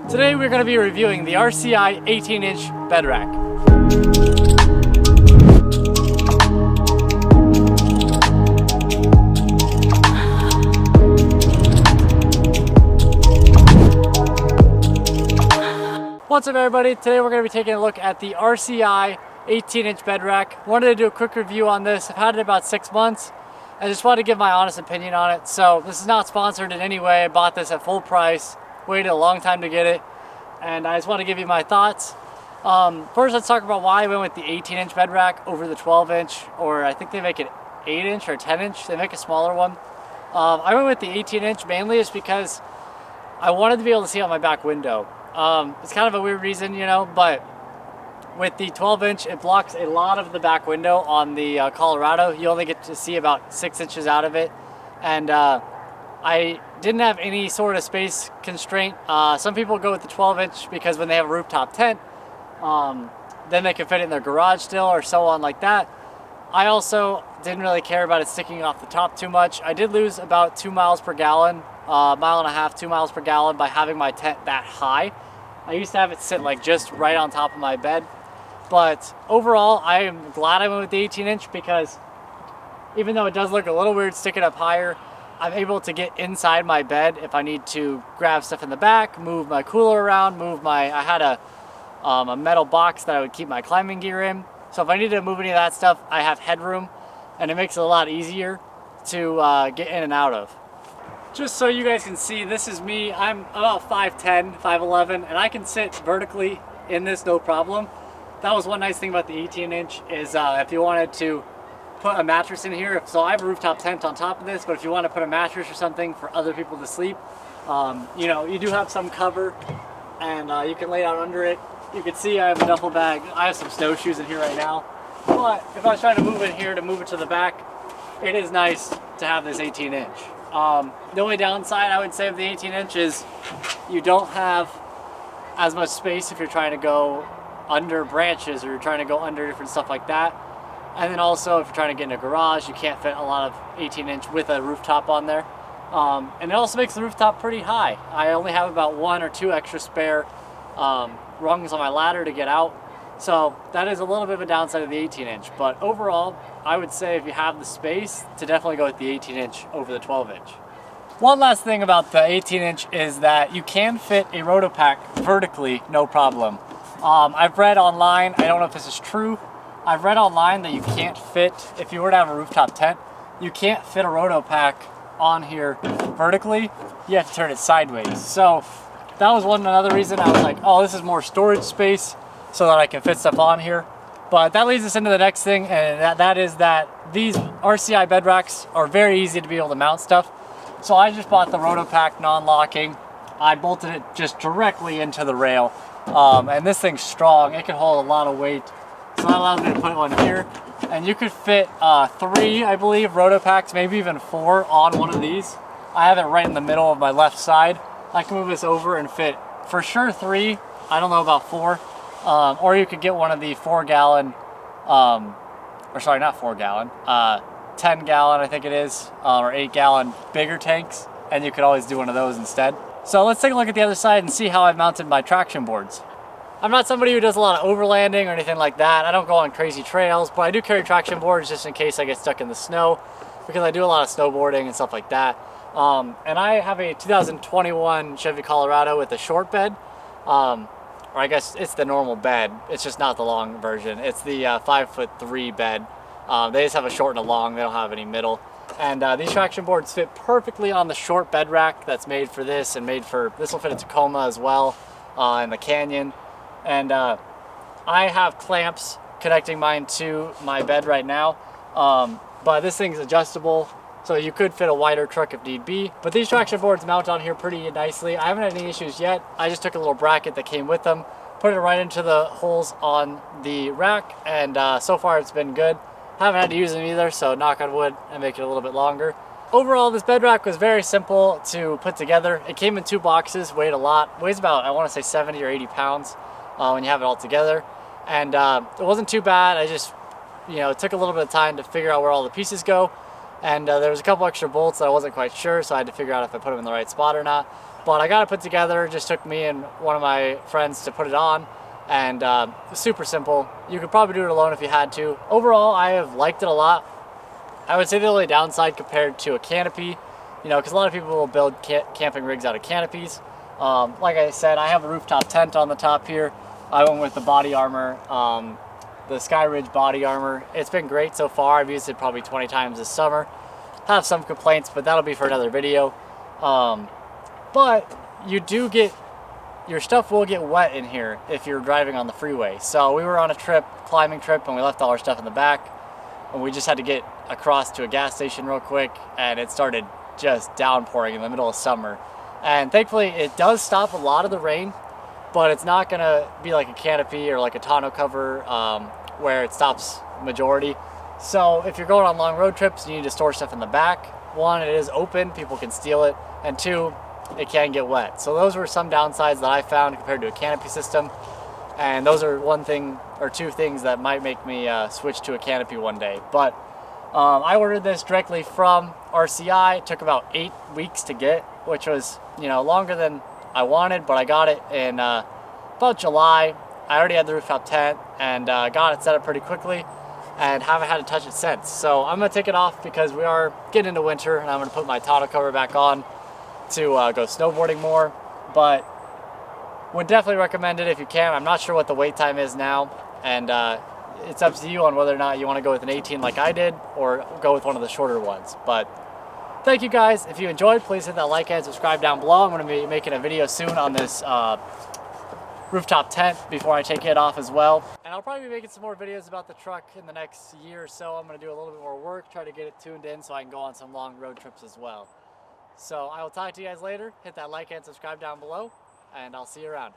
Today we're going to be reviewing the RCI 18-inch bed rack. What's up everybody? Today we're going to be taking a look at the RCI 18-inch bed rack. Wanted to do a quick review on this. I've had it about 6 months. I just wanted to give my honest opinion on it. So this is not sponsored in any way. I bought this at full price. Waited a long time to get it, and I just want to give you my thoughts. First, let's talk about why I went with the 18-inch bed rack over the 12-inch, or I think they make an 8-inch or 10-inch. They make a smaller one. I went with the 18-inch mainly just because I wanted to be able to see out my back window. It's kind of a weird reason, you know, but with the 12-inch, it blocks a lot of the back window on the Colorado. You only get to see about 6 inches out of it, and I didn't have any sort of space constraint. Some people go with the 12-inch because when they have a rooftop tent, then they can fit it in their garage still or so on like that. I also didn't really care about it sticking off the top too much. I did lose about 2 miles per gallon, mile and a half, 2 miles per gallon by having my tent that high. I used to have it sit like just right on top of my bed. But overall, I am glad I went with the 18-inch because even though it does look a little weird sticking up higher, I'm able to get inside my bed if I need to grab stuff in the back, move my cooler around, I had a metal box that I would keep my climbing gear in. So if I need to move any of that stuff, I have headroom, and it makes it a lot easier to get in and out of. Just so you guys can see, this is me. I'm about 5'10", 5'11", and I can sit vertically in this no problem. That was one nice thing about the 18-inch is if you wanted to put a mattress in here. So I have a rooftop tent on top of this, but if you want to put a mattress or something for other people to sleep, you know, you do have some cover, and you can lay out under it. You can see I have a duffel bag. I have some snowshoes in here right now. But if I was trying to move in here to move it to the back, it is nice to have this 18-inch. The only downside I would say of the 18-inch is you don't have as much space if you're trying to go under branches or you're trying to go under different stuff like that. And then also if you're trying to get in a garage, you can't fit a lot of 18-inch with a rooftop on there. And it also makes the rooftop pretty high. I only have about 1 or 2 extra spare rungs on my ladder to get out. So that is a little bit of a downside of the 18-inch. But overall, I would say if you have the space, to definitely go with the 18-inch over the 12-inch. One last thing about the 18-inch is that you can fit a rotopack vertically, no problem. I've read online, I don't know if this is true, I've read online that you can't fit, if you were to have a rooftop tent, you can't fit a rotopack on here vertically. You have to turn it sideways. So that was another reason I was like, oh, this is more storage space so that I can fit stuff on here. But that leads us into the next thing, and that is that these RCI bed racks are very easy to be able to mount stuff. So I just bought the rotopack non-locking. I bolted it just directly into the rail. And this thing's strong. It can hold a lot of weight. So that allows me to put one here. And you could fit 3, I believe, rotopacks, maybe even 4 on one of these. I have it right in the middle of my left side. I can move this over and fit for sure 3. I don't know about 4. Or you could get one of the 4-gallon, or sorry, not 4-gallon, 10-gallon I think it is, or 8-gallon bigger tanks. And you could always do one of those instead. So let's take a look at the other side and see how I've mounted my traction boards. I'm not somebody who does a lot of overlanding or anything like that. I don't go on crazy trails, but I do carry traction boards just in case I get stuck in the snow because I do a lot of snowboarding and stuff like that. And I have a 2021 Chevy Colorado with a short bed, or I guess it's the normal bed. It's just not the long version. It's the 5'3" bed. They just have a short and a long. They don't have any middle. And these traction boards fit perfectly on the short bed rack that's made for this and this will fit a Tacoma as well, in the Canyon. And I have clamps connecting mine to my bed right now, but this thing's adjustable, so you could fit a wider truck if need be. But these traction boards mount on here pretty nicely. I haven't had any issues yet. I just took a little bracket that came with them, put it right into the holes on the rack, and so far it's been good. Haven't had to use them either, so knock on wood and make it a little bit longer. Overall, this bed rack was very simple to put together. It came in 2 boxes, weighed a lot. Weighs about, I want to say 70 or 80 pounds when you have it all together. And it wasn't too bad. I just, you know, it took a little bit of time to figure out where all the pieces go. And there was a couple extra bolts that I wasn't quite sure, so I had to figure out if I put them in the right spot or not. But I got it put together. It just took me and one of my friends to put it on, and it's super simple. You could probably do it alone if you had to. Overall, I have liked it a lot. I would say the only downside compared to a canopy, you know, because a lot of people will build camping rigs out of canopies. Like I said, I have a rooftop tent on the top here. I went with the body armor, the Sky Ridge body armor. It's been great so far. I've used it probably 20 times this summer. Have some complaints, but that'll be for another video. But you do get, your stuff will get wet in here if you're driving on the freeway. So we were on a trip, climbing trip, and we left all our stuff in the back, and we just had to get across to a gas station real quick, and it started just downpouring in the middle of summer. And thankfully it does stop a lot of the rain, but it's not gonna be like a canopy or like a tonneau cover where it stops majority. So if you're going on long road trips, you need to store stuff in the back. One, it is open, people can steal it, and two, it can get wet. So those were some downsides that I found compared to a canopy system, and those are one thing or two things that might make me switch to a canopy one day. But I ordered this directly from RCI. It took about 8 weeks to get, which was, you know, longer than I wanted, but I got it in about July. I already had the rooftop tent and got it set up pretty quickly and haven't had to touch it since. So I'm gonna take it off because we are getting into winter, and I'm gonna put my tonneau cover back on to go snowboarding more. But would definitely recommend it if you can. I'm not sure what the wait time is now, and it's up to you on whether or not you want to go with an 18 like I did or go with one of the shorter ones. But thank you guys. If you enjoyed, please hit that like and subscribe down below. I'm going to be making a video soon on this rooftop tent before I take it off as well. And I'll probably be making some more videos about the truck in the next year or so. I'm going to do a little bit more work, try to get it tuned in so I can go on some long road trips as well. So I will talk to you guys later. Hit that like and subscribe down below, and I'll see you around.